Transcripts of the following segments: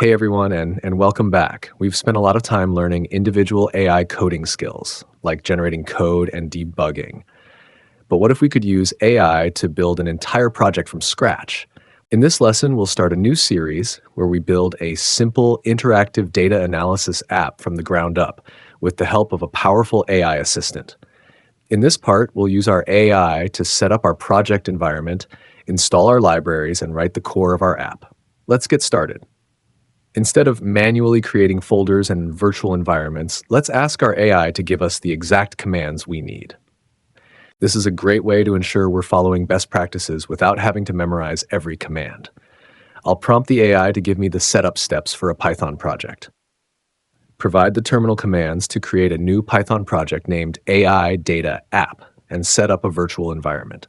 Hey everyone, and welcome back. We've spent a lot of time learning individual AI coding skills, like generating code and debugging. But what if we could use AI to build an entire project from scratch? In this lesson, we'll start a new series where we build a simple interactive data analysis app from the ground up with the help of a powerful AI assistant. In this part, we'll use our AI to set up our project environment, install our libraries, and write the core of our app. Let's get started. Instead of manually creating folders and virtual environments, let's ask our AI to give us the exact commands we need. This is a great way to ensure we're following best practices without having to memorize every command. I'll prompt the AI to give me the setup steps for a Python project. Provide the terminal commands to create a new Python project named AI Data App and set up a virtual environment.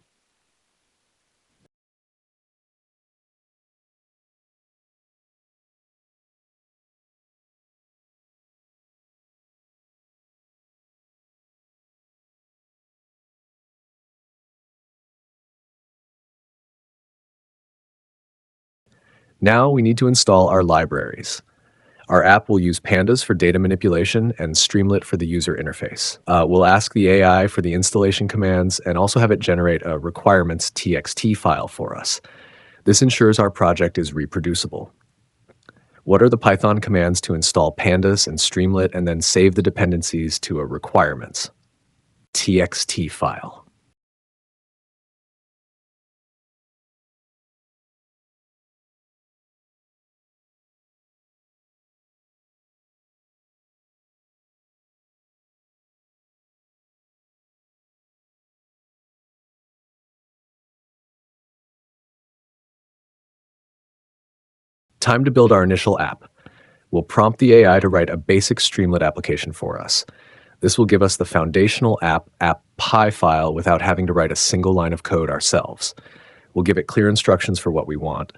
Now we need to install our libraries. Our app will use pandas for data manipulation and Streamlit for the user interface. We'll ask the AI for the installation commands and also have it generate a requirements txt file for us. This ensures our project is reproducible. What are the Python commands to install pandas and Streamlit and then save the dependencies to a requirements txt file? Time to build our initial app. We'll prompt the AI to write a basic Streamlit application for us. This will give us the foundational app.py file without having to write a single line of code ourselves. We'll give it clear instructions for what we want.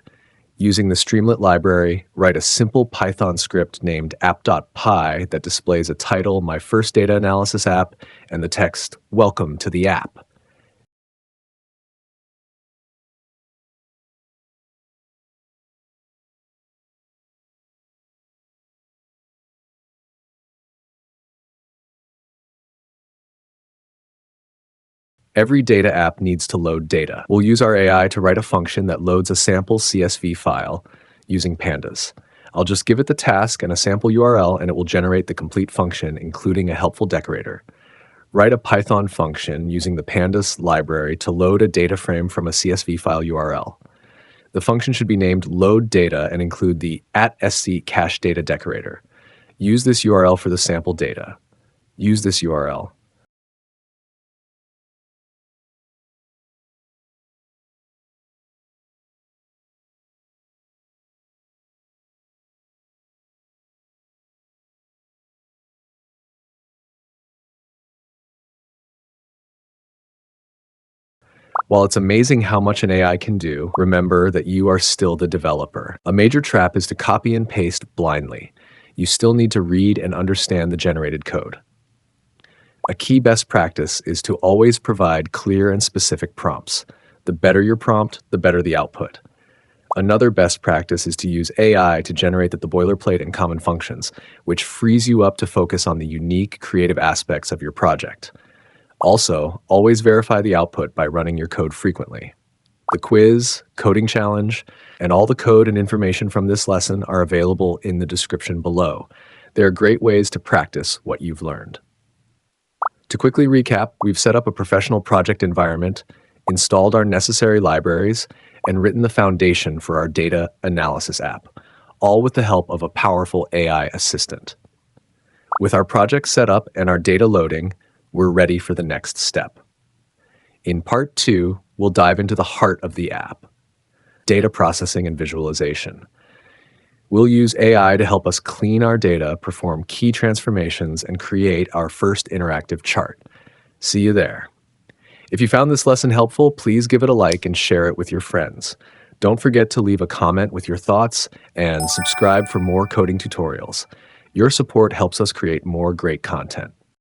Using the Streamlit library, write a simple Python script named app.py that displays a title, my first data analysis app, and the text, welcome to the app. Every data app needs to load data. We'll use our AI to write a function that loads a sample CSV file using pandas. I'll just give it the task and a sample URL, and it will generate the complete function, including a helpful decorator. Write a Python function using the pandas library to load a data frame from a CSV file URL. The function should be named load data and include the @sc cache data decorator. Use this URL for the sample data. Use this URL. While it's amazing how much an AI can do, remember that you are still the developer. A major trap is to copy and paste blindly. You still need to read and understand the generated code. A key best practice is to always provide clear and specific prompts. The better your prompt, the better the output. Another best practice is to use AI to generate the boilerplate and common functions, which frees you up to focus on the unique creative aspects of your project. Also, always verify the output by running your code frequently. The quiz, coding challenge, and all the code and information from this lesson are available in the description below. They are great ways to practice what you've learned. To quickly recap, we've set up a professional project environment, installed our necessary libraries, and written the foundation for our data analysis app, all with the help of a powerful AI assistant. With our project set up and our data loading, we're ready for the next step. In part 2, we'll dive into the heart of the app, data processing and visualization. We'll use AI to help us clean our data, perform key transformations, and create our first interactive chart. See you there. If you found this lesson helpful, please give it a like and share it with your friends. Don't forget to leave a comment with your thoughts and subscribe for more coding tutorials. Your support helps us create more great content.